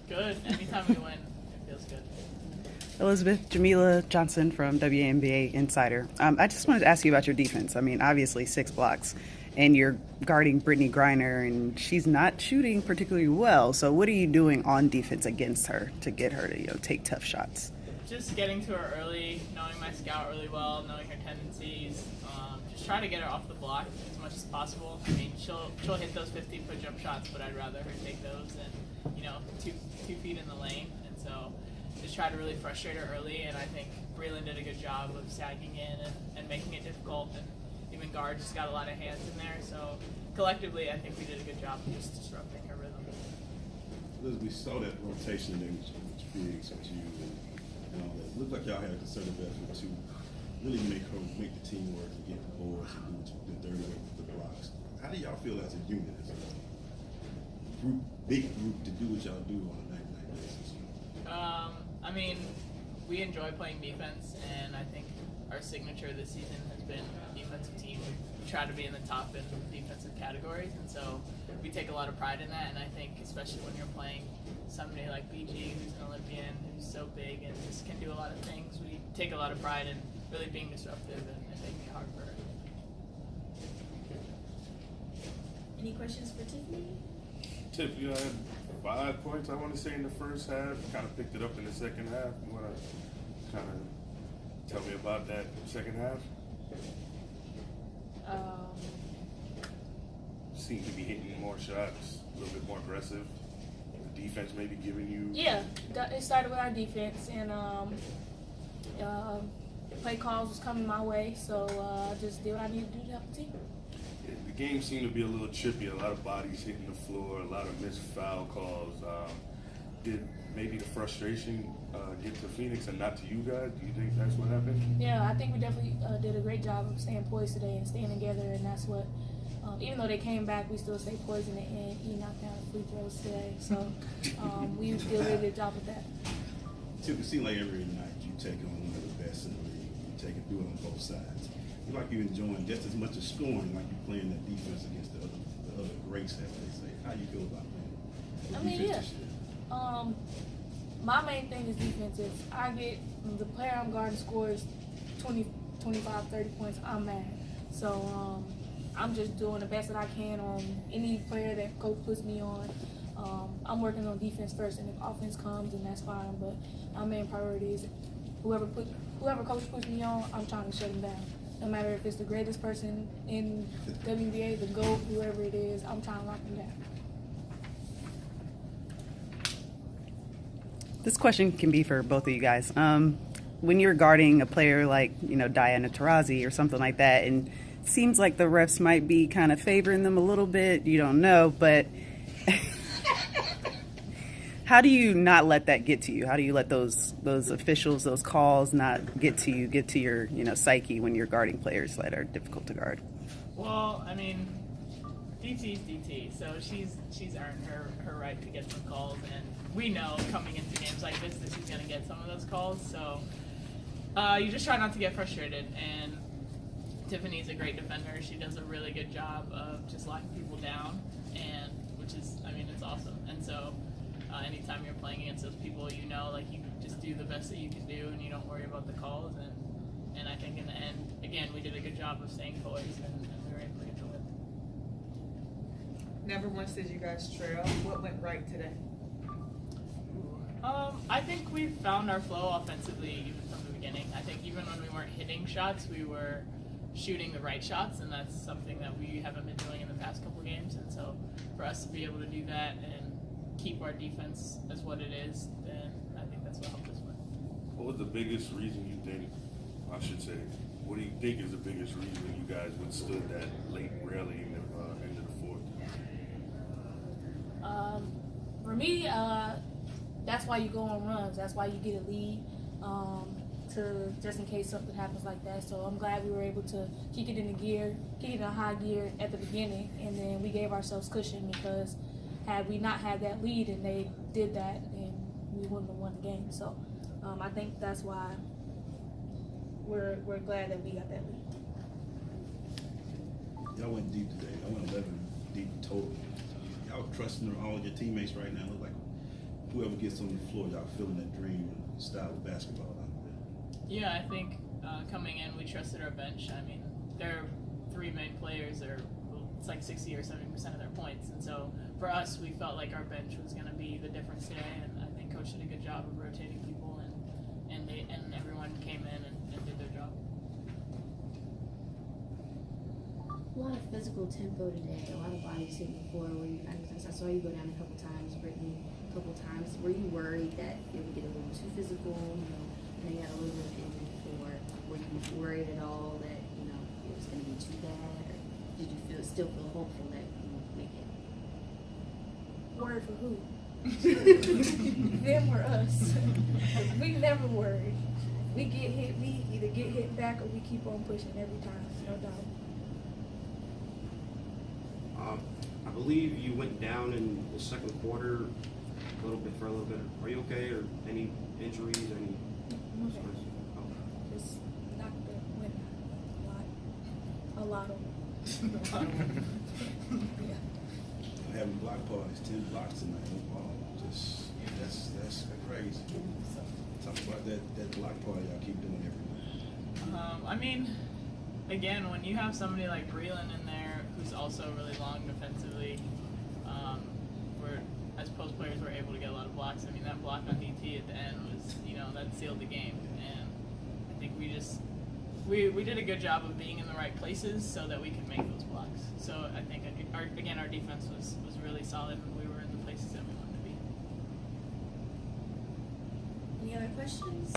Good. Anytime we win, it feels good. Elizabeth, Jamila Johnson from WNBA Insider. I just wanted to ask you about your defense. I mean, obviously 6 blocks, and you're guarding Brittany Griner, and she's not shooting particularly well. So what are you doing on defense against her to get her to take tough shots? Just getting to her early, knowing my scout really well, knowing her tendencies. Just try to get her off the block as much as possible. I mean, she'll hit those 50-foot jump shots, but I'd rather her take those than 2 feet in the lane. And so just try to really frustrate her early. And I think Breland did a good job of sagging in and making it difficult. And even guard just got a lot of hands in there. So collectively, I think we did a good job of just disrupting her rhythm. Liz, we saw that rotation in which Biggs with you and all that. It looked like y'all had a concerted effort to really make the team work and get the boards and do the dirty work with the blocks. How do y'all feel as a unit, as a big group, to do what y'all do on a night-to-night basis? I mean, we enjoy playing defense, and I think our signature this season has been defensive team. We try to be in the top in defensive categories, and so we take a lot of pride in that. And I think, especially when you're playing somebody like BG, who's an Olympian, who's so big and just can do a lot of things, we take a lot of pride in really being disruptive and making it hard for her. Any questions for Tiffany? Tiff, you had 5 points, I want to say, in the first half. Kind of picked it up in the second half. You want to kind of tell me about that second half? Seem to be hitting more shots, a little bit more aggressive. The defense maybe giving you... Yeah, it started with our defense, and play calls was coming my way, so I just did what I needed to do to help the team. The game seemed to be a little chippy, a lot of bodies hitting the floor, a lot of missed foul calls. Did maybe the frustration get to Phoenix and not to you guys? Do you think that's what happened? Yeah, I think we definitely did a great job of staying poised today and staying together, and that's what, even though they came back, we still stayed poised in the end. He knocked down free throws today, so we did a really good job with that. Tip, it seems like every night you take on one of the best in the league. You take it through it on both sides. You like you enjoying just as much as scoring, like you playing that defense against the other greats, as they say. How do you feel about playing? I mean, yeah. My main thing is defense. If I get the player I'm guarding scores 20, 25, 30 points, I'm mad. So I'm just doing the best that I can on any player that coach puts me on. I'm working on defense first, and if offense comes, then that's fine. But my main priority is whoever coach puts me on, I'm trying to shut him down. No matter if it's the greatest person in WNBA, the GOAT, whoever it is, I'm trying to lock him down. This question can be for both of you guys. When you're guarding a player like, Diana Taurasi or something like that, and it seems like the refs might be kind of favoring them a little bit, you don't know, but how do you not let that get to you? How do you let those officials, those calls not get to you, get to your, psyche when you're guarding players that are difficult to guard? Well, I mean, DT's DT, so she's earned her right to get some calls, and we know coming into games like this that she's going to get some of those calls, so you just try not to get frustrated, and Tiffany's a great defender. She does a really good job of just locking people down, and which is, it's awesome. And so anytime you're playing against those people, you just do the best that you can do, and you don't worry about the calls, and I think in the end, again, we did a good job of staying poised, and we were able to get the win. Never once did you guys trail. What went right today? I think we found our flow offensively even from the beginning. I think even when we weren't hitting shots, we were shooting the right shots, and that's something that we haven't been doing in the past couple of games. And so for us to be able to do that and keep our defense as what it is, then I think that's what helped us win. What was the biggest reason you think, what do you think is the biggest reason you guys withstood that late rally in the end of the fourth? For me, that's why you go on runs. That's why you get a lead, to just in case something happens like that. So I'm glad we were able to kick it in a high gear at the beginning, and then we gave ourselves cushion, because had we not had that lead and they did that, then we wouldn't have won the game. So I think that's why we're glad that we got that lead. Y'all went deep today. Y'all went 11 deep total. Y'all trusting all of your teammates right now. Look like whoever gets on the floor, y'all feeling that dream style of basketball out there. Yeah, I think coming in, we trusted our bench. I mean, their three main players are, it's like 60 or 70% of their points. And so for us, we felt like our bench was going to be the difference today. And I think Coach did a good job of rotating people, and everyone came in and did their job. A lot of physical tempo today, a lot of bodies hitting the floor. I saw you go down a couple times, Brittany, a couple times. Were you worried that it would get a little too physical? And you got a little bit of injury before. Were you worried at all that, it was going to be too bad? Or did you still feel hopeful that you would make it? Worried for who? Them or us? We never worry. We get hit, we either get hit back or we keep on pushing every time, no doubt. I believe you went down in the second quarter a little bit. Are you okay, or any injuries? Any? Okay. Just knocked the wind out. A lot of them. Yeah. Having block parties, 10 blocks tonight. Wow, just that's crazy. Talk about that block party y'all keep doing every night. I mean, again, when you have somebody like Breland in there who's also really long defensively, we're, as post players, we're able to get a lot of blocks. I mean, that block on DT at the end was, that sealed the game. And I think we did a good job of being in the right places so that we could make those blocks. So I think, our defense was really solid, and we were in the places that we wanted to be. Any other questions?